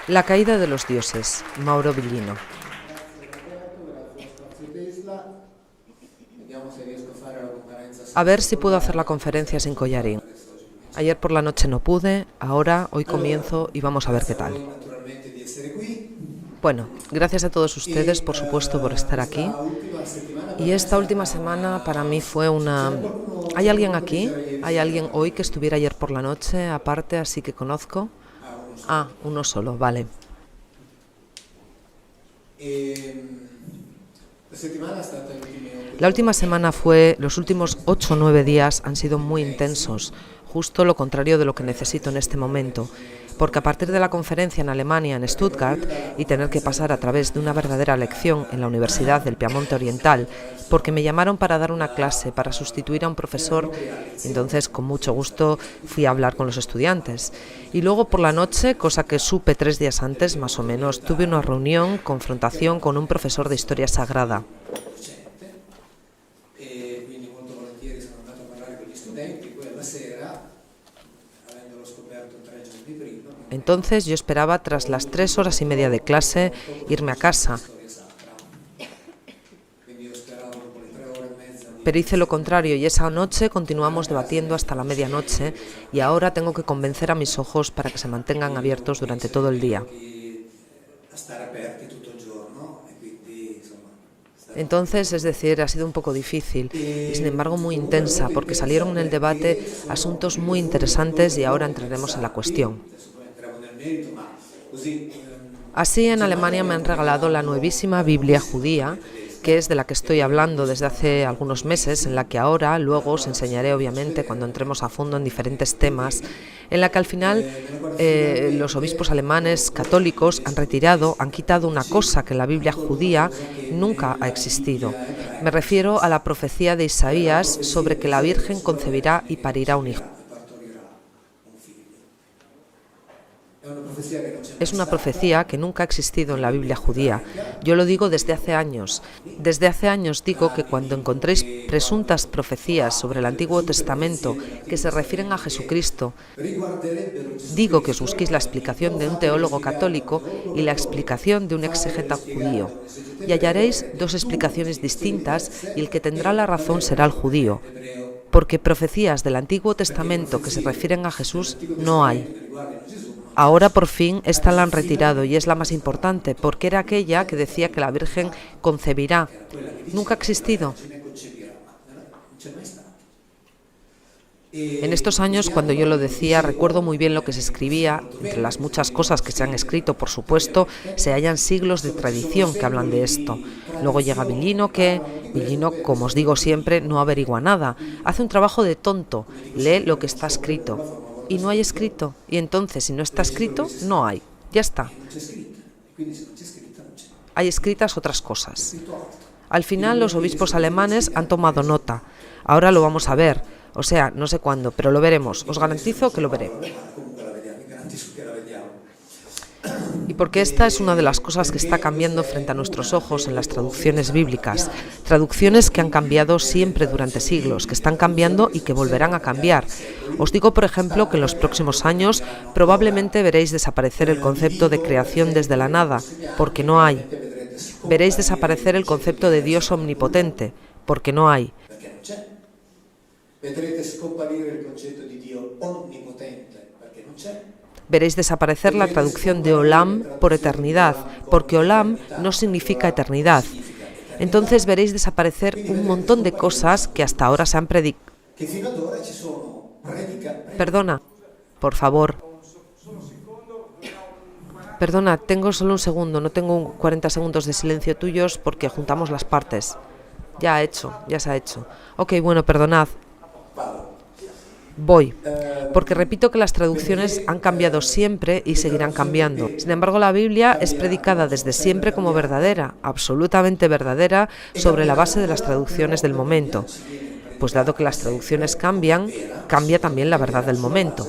La caída de los dioses, Mauro Villino. A ver si puedo hacer la conferencia sin collarín. Ayer por la noche no pude, hoy comienzo y vamos a ver qué tal. Bueno, gracias a todos ustedes, por supuesto, por estar aquí. Y esta última semana para mí fue una... ¿Hay alguien aquí? ¿Hay alguien hoy que estuviera ayer por la noche, aparte, así que conozco? Ah, uno solo, vale. La última semana los últimos 8 o 9 días han sido muy intensos, justo lo contrario de lo que necesito en este momento, porque a partir de la conferencia en Alemania, en Stuttgart, y tener que pasar a través de una verdadera lección en la Universidad del Piamonte Oriental, porque me llamaron para dar una clase, para sustituir a un profesor, entonces con mucho gusto fui a hablar con los estudiantes. Y luego por la noche, cosa que supe 3 días antes más o menos, tuve una confrontación con un profesor de Historia Sagrada. Entonces yo esperaba, tras las 3 horas y media de clase, irme a casa. Pero hice lo contrario y esa noche continuamos debatiendo hasta la medianoche y ahora tengo que convencer a mis ojos para que se mantengan abiertos durante todo el día. Entonces, es decir, ha sido un poco difícil y sin embargo muy intensa porque salieron en el debate asuntos muy interesantes y ahora entraremos en la cuestión. Así, en Alemania me han regalado la nuevísima Biblia judía, que es de la que estoy hablando desde hace algunos meses, en la que luego os enseñaré obviamente cuando entremos a fondo en diferentes temas, en la que al final los obispos alemanes católicos han quitado una cosa que en la Biblia judía nunca ha existido. Me refiero a la profecía de Isaías sobre que la Virgen concebirá y parirá un hijo. Es una profecía que nunca ha existido en la Biblia judía. Yo lo digo desde hace años. Desde hace años digo que cuando encontréis presuntas profecías sobre el Antiguo Testamento que se refieren a Jesucristo, digo que os busquéis la explicación de un teólogo católico y la explicación de un exégeta judío. Y hallaréis 2 explicaciones distintas y el que tendrá la razón será el judío. Porque profecías del Antiguo Testamento que se refieren a Jesús no hay. Ahora por fin esta la han retirado y es la más importante, porque era aquella que decía que la Virgen concebirá. Nunca ha existido. En estos años, cuando yo lo decía, recuerdo muy bien lo que se escribía. Entre las muchas cosas que se han escrito, por supuesto, se hallan siglos de tradición que hablan de esto. Luego llega Villino, como os digo siempre, no averigua nada. Hace un trabajo de tonto, lee lo que está escrito. Y no hay escrito, y entonces si no está escrito, no hay, ya está. Hay escritas otras cosas. Al final los obispos alemanes han tomado nota, ahora lo vamos a ver, no sé cuándo, pero lo veremos, os garantizo que lo veré. Y porque esta es una de las cosas que está cambiando frente a nuestros ojos en las traducciones bíblicas, traducciones que han cambiado siempre durante siglos, que están cambiando y que volverán a cambiar. Os digo, por ejemplo, que en los próximos años probablemente veréis desaparecer el concepto de creación desde la nada, porque no hay. Veréis desaparecer el concepto de Dios omnipotente, porque no hay. Veréis desaparecer la traducción de Olam por eternidad, porque Olam no significa eternidad. Entonces veréis desaparecer un montón de cosas que hasta ahora se han predicado. Perdona, por favor. Perdona, tengo solo un segundo, no tengo 40 segundos de silencio tuyos porque juntamos las partes. Ya se ha hecho. Ok, bueno, perdonad. Voy, porque repito que las traducciones han cambiado siempre y seguirán cambiando. Sin embargo, la Biblia es predicada desde siempre como verdadera, absolutamente verdadera, sobre la base de las traducciones del momento. Pues dado que las traducciones cambian, cambia también la verdad del momento.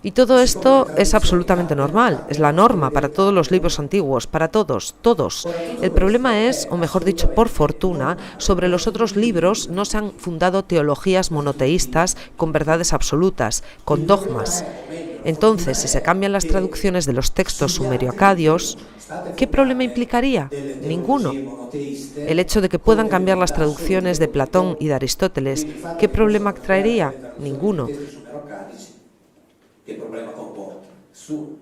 Y todo esto es absolutamente normal, es la norma para todos los libros antiguos, para todos. El problema es, o mejor dicho, por fortuna, sobre los otros libros no se han fundado teologías monoteístas con verdades absolutas, con dogmas. Entonces, si se cambian las traducciones de los textos sumerio-acadios, ¿qué problema implicaría? Ninguno. El hecho de que puedan cambiar las traducciones de Platón y de Aristóteles, ¿qué problema traería? Ninguno. Che problema comporta? Nessuno.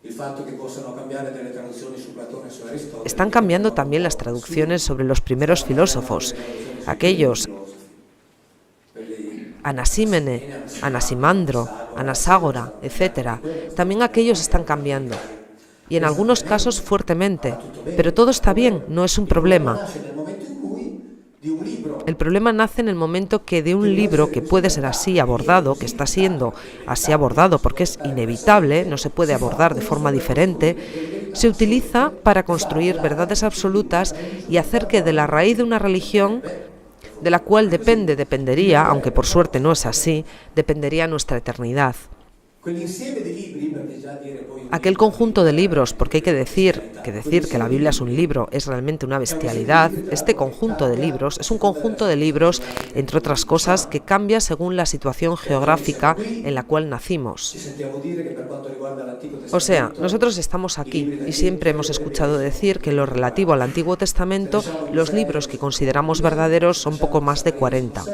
Il fatto che possano cambiare delle traduzioni su Platone e su Aristotele. Están cambiando también las traducciones sobre los primeros filósofos, aquellos Anasímene, Anaximandro, Anaxágora, etc. También aquellos están cambiando. Y en algunos casos fuertemente. Pero todo está bien, no es un problema. El problema nace en el momento que de un libro que puede ser así abordado, que está siendo así abordado porque es inevitable, no se puede abordar de forma diferente, se utiliza para construir verdades absolutas y hacer que de la raíz de una religión, de la cual dependería, aunque por suerte no es así, dependería nuestra eternidad. Aquel conjunto de libros, porque hay que decir que la Biblia es un libro es realmente una bestialidad. Este conjunto de libros es un conjunto de libros, entre otras cosas, que cambia según la situación geográfica en la cual nacimos. O sea, nosotros estamos aquí y siempre hemos escuchado decir que en lo relativo al Antiguo Testamento, los libros que consideramos verdaderos son poco más de 40.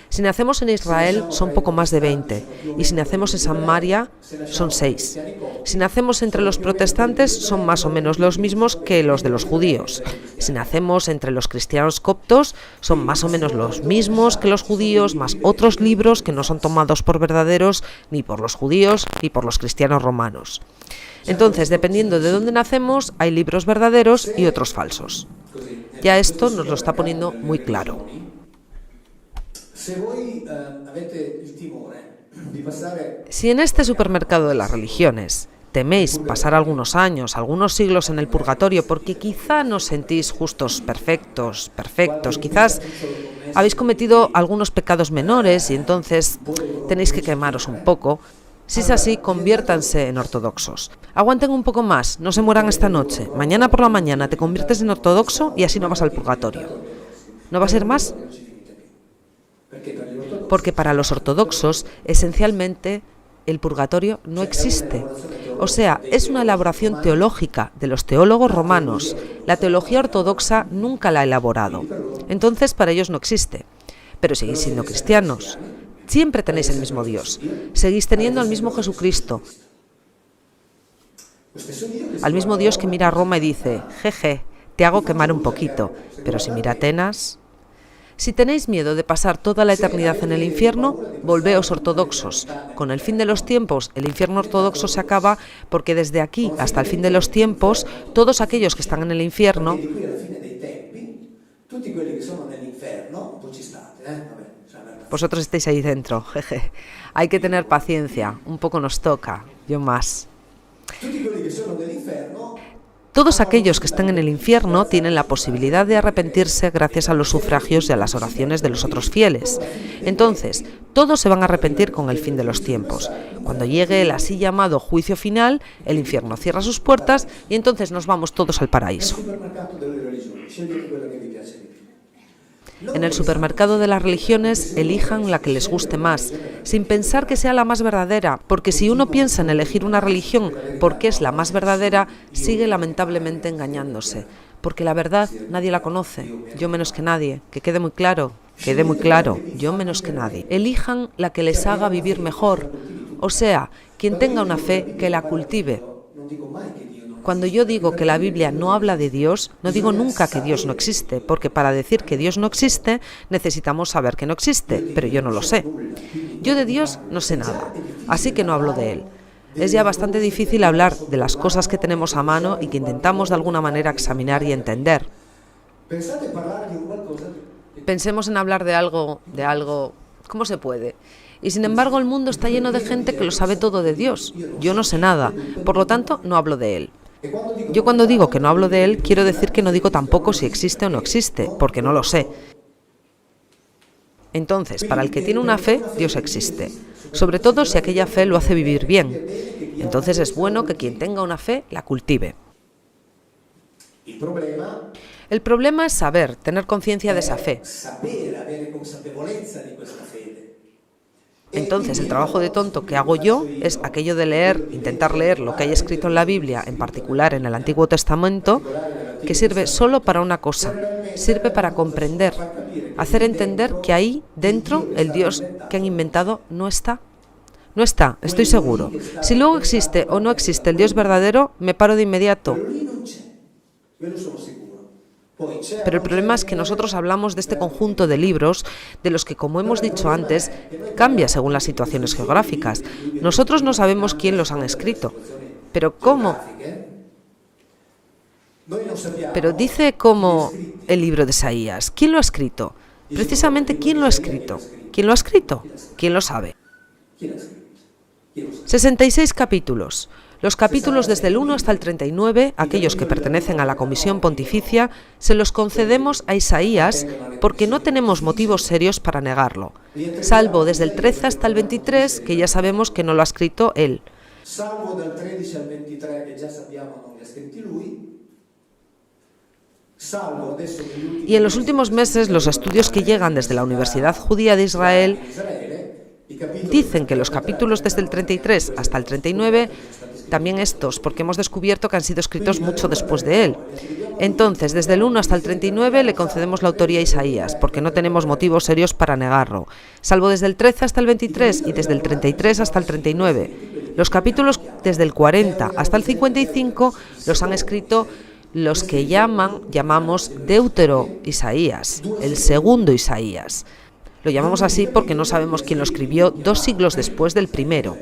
Si nacemos en Israel son poco más de 20 y si nacemos en Samaria son 6. Si nacemos entre los protestantes son más o menos los mismos que los de los judíos. Si nacemos entre los cristianos coptos son más o menos los mismos que los judíos, más otros libros que no son tomados por verdaderos ni por los judíos ni por los cristianos romanos. Entonces, dependiendo de dónde nacemos, hay libros verdaderos y otros falsos. Ya esto nos lo está poniendo muy claro. Si en este supermercado de las religiones teméis pasar algunos años, algunos siglos en el purgatorio porque quizá no sentís justos perfectos, quizás habéis cometido algunos pecados menores y entonces tenéis que quemaros un poco, si es así, conviértanse en ortodoxos. Aguanten un poco más, no se mueran esta noche. Mañana por la mañana te conviertes en ortodoxo y así no vas al purgatorio. ¿No va a ser más? Porque para los ortodoxos, esencialmente, el purgatorio no existe. O sea, es una elaboración teológica de los teólogos romanos. La teología ortodoxa nunca la ha elaborado. Entonces, para ellos no existe. Pero seguís siendo cristianos. Siempre tenéis el mismo Dios. Seguís teniendo al mismo Jesucristo. Al mismo Dios que mira a Roma y dice, jeje, te hago quemar un poquito. Pero si mira a Atenas... Si tenéis miedo de pasar toda la eternidad en el infierno, volveos ortodoxos. Con el fin de los tiempos, el infierno ortodoxo se acaba porque desde aquí hasta el fin de los tiempos, todos aquellos que están en el infierno... Vosotros estáis ahí dentro, jeje. Hay que tener paciencia, un poco nos toca, yo más. Todos aquellos que están en el infierno tienen la posibilidad de arrepentirse gracias a los sufragios y a las oraciones de los otros fieles. Entonces, todos se van a arrepentir con el fin de los tiempos. Cuando llegue el así llamado juicio final, el infierno cierra sus puertas y entonces nos vamos todos al paraíso. En el supermercado de las religiones, elijan la que les guste más, sin pensar que sea la más verdadera, porque si uno piensa en elegir una religión porque es la más verdadera, sigue lamentablemente engañándose, porque la verdad nadie la conoce, yo menos que nadie, que quede muy claro, yo menos que nadie. Elijan la que les haga vivir mejor, o sea, quien tenga una fe, que la cultive. Cuando yo digo que la Biblia no habla de Dios, no digo nunca que Dios no existe, porque para decir que Dios no existe, necesitamos saber que no existe, pero yo no lo sé. Yo de Dios no sé nada, así que no hablo de Él. Es ya bastante difícil hablar de las cosas que tenemos a mano y que intentamos de alguna manera examinar y entender. Pensemos en hablar de algo, ¿cómo se puede? Y sin embargo el mundo está lleno de gente que lo sabe todo de Dios. Yo no sé nada, por lo tanto no hablo de Él. Yo cuando digo que no hablo de Él, quiero decir que no digo tampoco si existe o no existe, porque no lo sé. Entonces, para el que tiene una fe, Dios existe, sobre todo si aquella fe lo hace vivir bien. Entonces es bueno que quien tenga una fe la cultive. El problema es saber, tener conciencia de esa fe. Entonces el trabajo de tonto que hago yo es aquello de leer, intentar leer lo que hay escrito en la Biblia, en particular en el Antiguo Testamento, que sirve solo para una cosa, sirve para comprender, hacer entender que ahí dentro el Dios que han inventado no está. No está, estoy seguro. Si luego existe o no existe el Dios verdadero, me paro de inmediato. Pero el problema es que nosotros hablamos de este conjunto de libros, de los que, como hemos dicho antes, cambia según las situaciones geográficas. Nosotros no sabemos quién los han escrito. Pero ¿cómo? Pero dice como el libro de Isaías. ¿Quién lo ha escrito? Precisamente, ¿quién lo ha escrito? ¿Quién lo ha escrito? ¿Quién lo sabe? 66 capítulos. Los capítulos desde el 1 hasta el 39, aquellos que pertenecen a la Comisión Pontificia, se los concedemos a Isaías porque no tenemos motivos serios para negarlo, salvo desde el 13 hasta el 23, que ya sabemos que no lo ha escrito él. Salvo dal 13 al 23 che già sappiamo non li ha scritti lui. Y en los últimos meses, los estudios que llegan desde la Universidad Judía de Israel dicen que los capítulos desde el 33 hasta el 39, también estos, porque hemos descubierto que han sido escritos mucho después de él. Entonces, desde el 1 hasta el 39 le concedemos la autoría a Isaías, porque no tenemos motivos serios para negarlo, salvo desde el 13 hasta el 23 y desde el 33 hasta el 39. Los capítulos desde el 40 hasta el 55 los han escrito los que llamamos Deutero Isaías, el segundo Isaías. Lo llamamos así porque no sabemos quién lo escribió 2 siglos después del primero.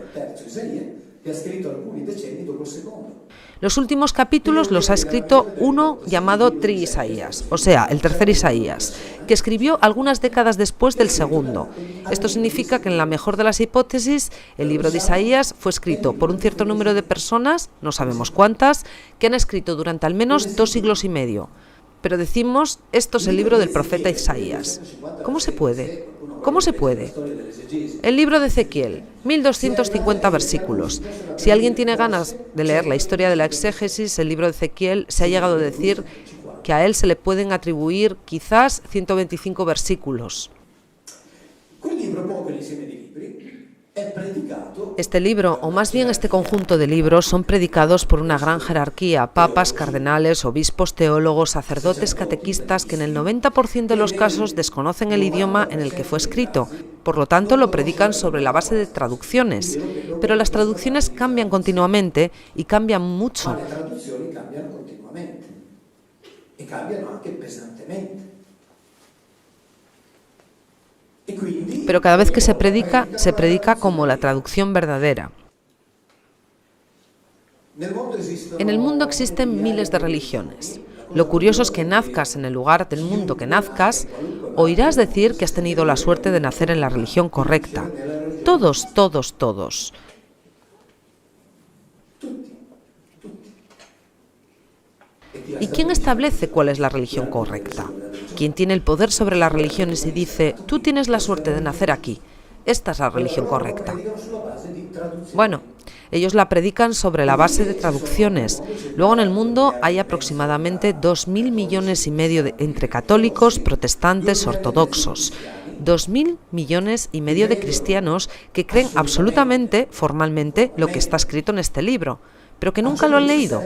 Los últimos capítulos los ha escrito uno llamado Tri-Isaías, o sea, el tercer Isaías, que escribió algunas décadas después del segundo. Esto significa que en la mejor de las hipótesis, el libro de Isaías fue escrito por un cierto número de personas, no sabemos cuántas, que han escrito durante al menos 2 siglos y medio. Pero decimos, esto es el libro del profeta Isaías. ¿Cómo se puede? ¿Cómo se puede? El libro de Ezequiel, 1250 versículos. Si alguien tiene ganas de leer la historia de la exégesis, el libro de Ezequiel, se ha llegado a decir que a él se le pueden atribuir quizás 125 versículos. Este libro, o más bien este conjunto de libros, son predicados por una gran jerarquía, papas, cardenales, obispos, teólogos, sacerdotes, catequistas, que en el 90% de los casos desconocen el idioma en el que fue escrito. Por lo tanto, lo predican sobre la base de traducciones. Pero las traducciones cambian continuamente y cambian mucho. Pero cada vez que se predica como la traducción verdadera. En el mundo existen miles de religiones. Lo curioso es que nazcas en el lugar del mundo que nazcas, oirás decir que has tenido la suerte de nacer en la religión correcta. Todos, todos, todos. ¿Y quién establece cuál es la religión correcta? ¿Quién tiene el poder sobre las religiones y dice, tú tienes la suerte de nacer aquí, esta es la religión correcta? Bueno, ellos la predican sobre la base de traducciones. Luego en el mundo hay aproximadamente 2.000 millones y medio entre católicos, protestantes, ortodoxos. 2.000 millones y medio de cristianos que creen absolutamente, formalmente, lo que está escrito en este libro, pero que nunca lo han leído.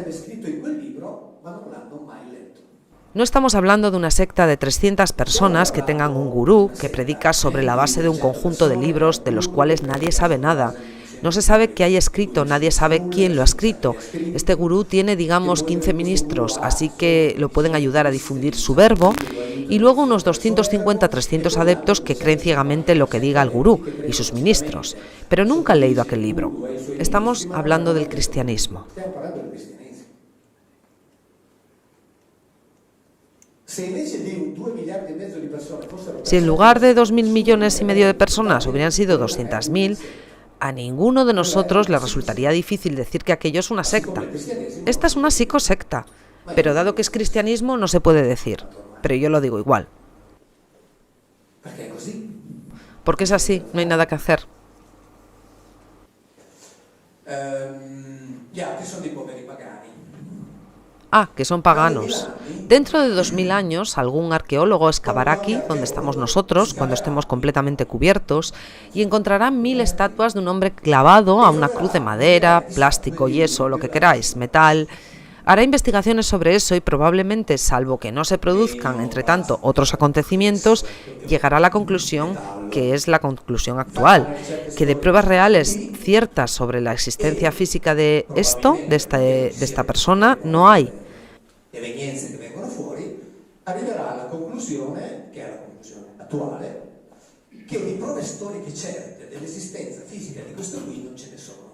No estamos hablando de una secta de 300 personas que tengan un gurú que predica sobre la base de un conjunto de libros de los cuales nadie sabe nada. No se sabe qué hay escrito, nadie sabe quién lo ha escrito. Este gurú tiene, digamos, 15 ministros, así que lo pueden ayudar a difundir su verbo, y luego unos 250-300 adeptos que creen ciegamente en lo que diga el gurú y sus ministros, pero nunca han leído aquel libro. Estamos hablando del cristianismo. Si en lugar de 2.000 millones y medio de personas hubieran sido 200.000, a ninguno de nosotros le resultaría difícil decir que aquello es una secta. Esta es una psicosecta, pero dado que es cristianismo no se puede decir, pero yo lo digo igual. porque es así, no hay nada que hacer. Que son paganos. Dentro de 2000 años, algún arqueólogo excavará aquí, donde estamos nosotros, cuando estemos completamente cubiertos, y encontrará 1000 estatuas de un hombre clavado a una cruz de madera, plástico, yeso, lo que queráis, metal. Hará investigaciones sobre eso y probablemente, salvo que no se produzcan, entre tanto, otros acontecimientos, llegará a la conclusión que es la conclusión actual, que de pruebas reales ciertas sobre la existencia física de esto, de esta persona, no hay. Evenienze che vengono fuori, arriverà alla conclusione, che è la conclusione attuale, che di prove storiche certe dell'esistenza fisica di questo qui non ce ne sono.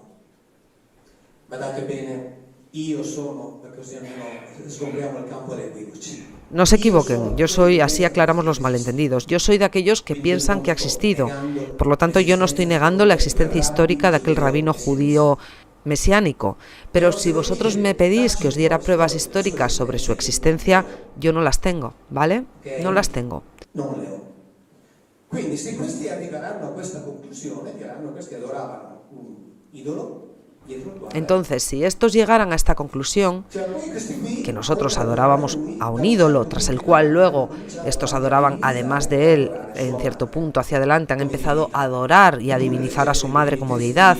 Badate bene, io sono, perché così almeno sgombriamo il campo dei equivoci. No se equivoquen, yo soy, así aclaramos los malentendidos, yo soy de aquellos que piensan que ha existido, por lo tanto yo no estoy negando la existencia histórica de aquel rabino judío mesiánico, pero si vosotros me pedís que os diera pruebas históricas sobre su existencia, yo no las tengo, ¿vale? No las tengo. Quindi se questi arriveranno a questa conclusione, diranno che adoravano un idolo. Entonces, si estos llegaran a esta conclusión, que nosotros adorábamos a un ídolo, tras el cual luego estos adoraban, además de él, en cierto punto hacia adelante, han empezado a adorar y a divinizar a su madre como deidad.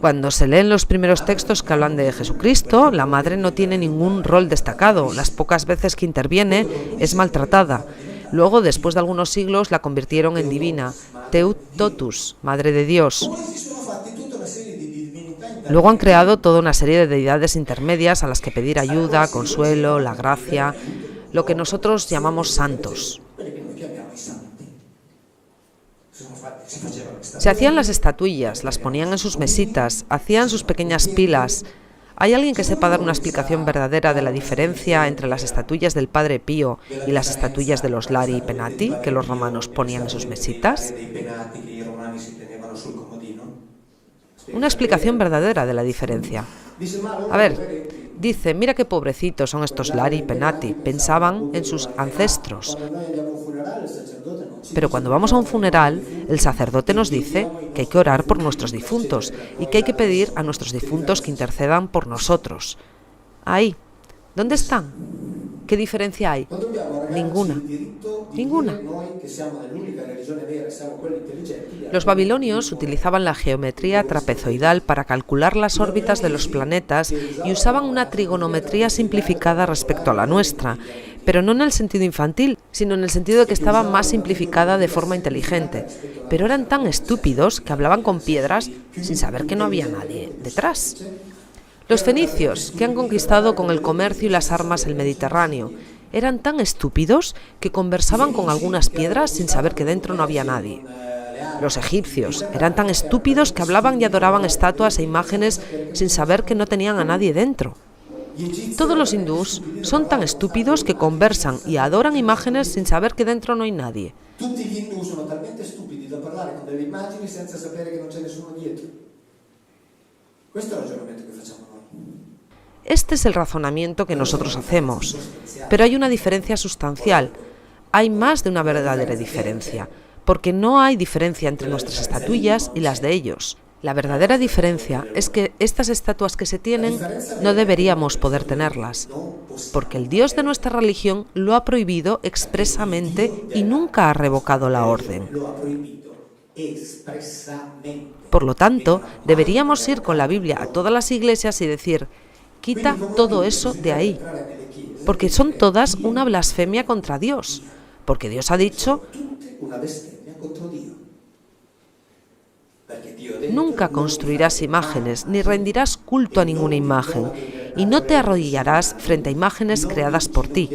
Cuando se leen los primeros textos que hablan de Jesucristo, la madre no tiene ningún rol destacado. Las pocas veces que interviene es maltratada. Luego, después de algunos siglos, la convirtieron en divina, Teut Totus, Madre de Dios. Luego han creado toda una serie de deidades intermedias a las que pedir ayuda, consuelo, la gracia, lo que nosotros llamamos santos. Se hacían las estatuillas, las ponían en sus mesitas, hacían sus pequeñas pilas. ¿Hay alguien que sepa dar una explicación verdadera de la diferencia entre las estatuillas del Padre Pío y las estatuillas de los Lari y Penati que los romanos ponían en sus mesitas? Una explicación verdadera de la diferencia. A ver, dice, mira qué pobrecitos son estos Lari y Penati, pensaban en sus ancestros. Pero cuando vamos a un funeral, el sacerdote nos dice que hay que orar por nuestros difuntos y que hay que pedir a nuestros difuntos que intercedan por nosotros. Ahí, ¿dónde están? ¿Qué diferencia hay? Ninguna. Ninguna. Los babilonios utilizaban la geometría trapezoidal para calcular las órbitas de los planetas y usaban una trigonometría simplificada respecto a la nuestra, pero no en el sentido infantil, sino en el sentido de que estaba más simplificada de forma inteligente. Pero eran tan estúpidos que hablaban con piedras sin saber que no había nadie detrás. Los fenicios, que han conquistado con el comercio y las armas el Mediterráneo, eran tan estúpidos que conversaban con algunas piedras sin saber que dentro no había nadie. Los egipcios eran tan estúpidos que hablaban y adoraban estatuas e imágenes sin saber que no tenían a nadie dentro. Todos los hindús son tan estúpidos que conversan y adoran imágenes sin saber que dentro no hay nadie. Tutti gli hindù sono talmente stupidi da parlare con delle immagini senza sapere che non c'è nessuno dietro. Questo è il ragionamento che facciamo noi. Este es el razonamiento que nosotros hacemos, pero hay una diferencia sustancial. Hay más de una verdadera diferencia, porque no hay diferencia entre nuestras estatuillas y las de ellos. La verdadera diferencia es que estas estatuas que se tienen no deberíamos poder tenerlas, porque el Dios de nuestra religión lo ha prohibido expresamente y nunca ha revocado la orden. Por lo tanto, deberíamos ir con la Biblia a todas las iglesias y decir, quita todo eso de ahí, porque son todas una blasfemia contra Dios, porque Dios ha dicho, nunca construirás imágenes ni rendirás culto a ninguna imagen y no te arrodillarás frente a imágenes creadas por ti.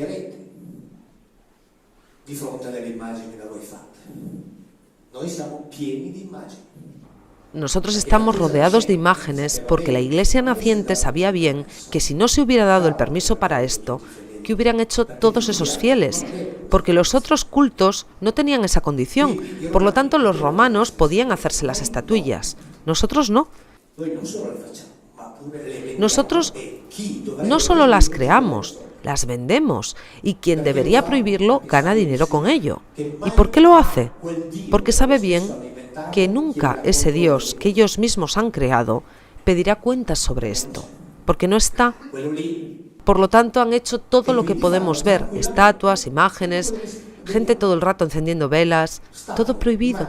Nosotros estamos rodeados de imágenes porque la iglesia naciente sabía bien que si no se hubiera dado el permiso para esto, ¿qué hubieran hecho todos esos fieles? Porque los otros cultos no tenían esa condición, por lo tanto los romanos podían hacerse las estatuillas, nosotros no. Nosotros no solo las creamos, las vendemos y quien debería prohibirlo gana dinero con ello. ¿Y por qué lo hace? Porque sabe bien que nunca ese Dios que ellos mismos han creado pedirá cuentas sobre esto, porque no está. Por lo tanto, han hecho todo lo que podemos ver, estatuas, imágenes, gente todo el rato encendiendo velas, todo prohibido.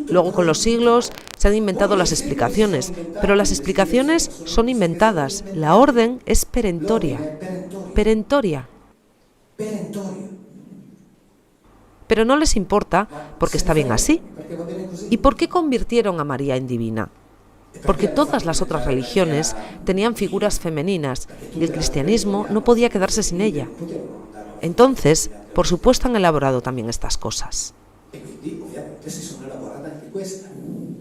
Luego, con los siglos, se han inventado las explicaciones, pero las explicaciones son inventadas. La orden es perentoria. Perentoria. Pero no les importa porque está bien así. ¿Y por qué convirtieron a María en divina? Porque todas las otras religiones tenían figuras femeninas y el cristianismo no podía quedarse sin ella. Entonces, por supuesto, han elaborado también estas cosas. E quindi ovviamente si sono elaborate anche queste.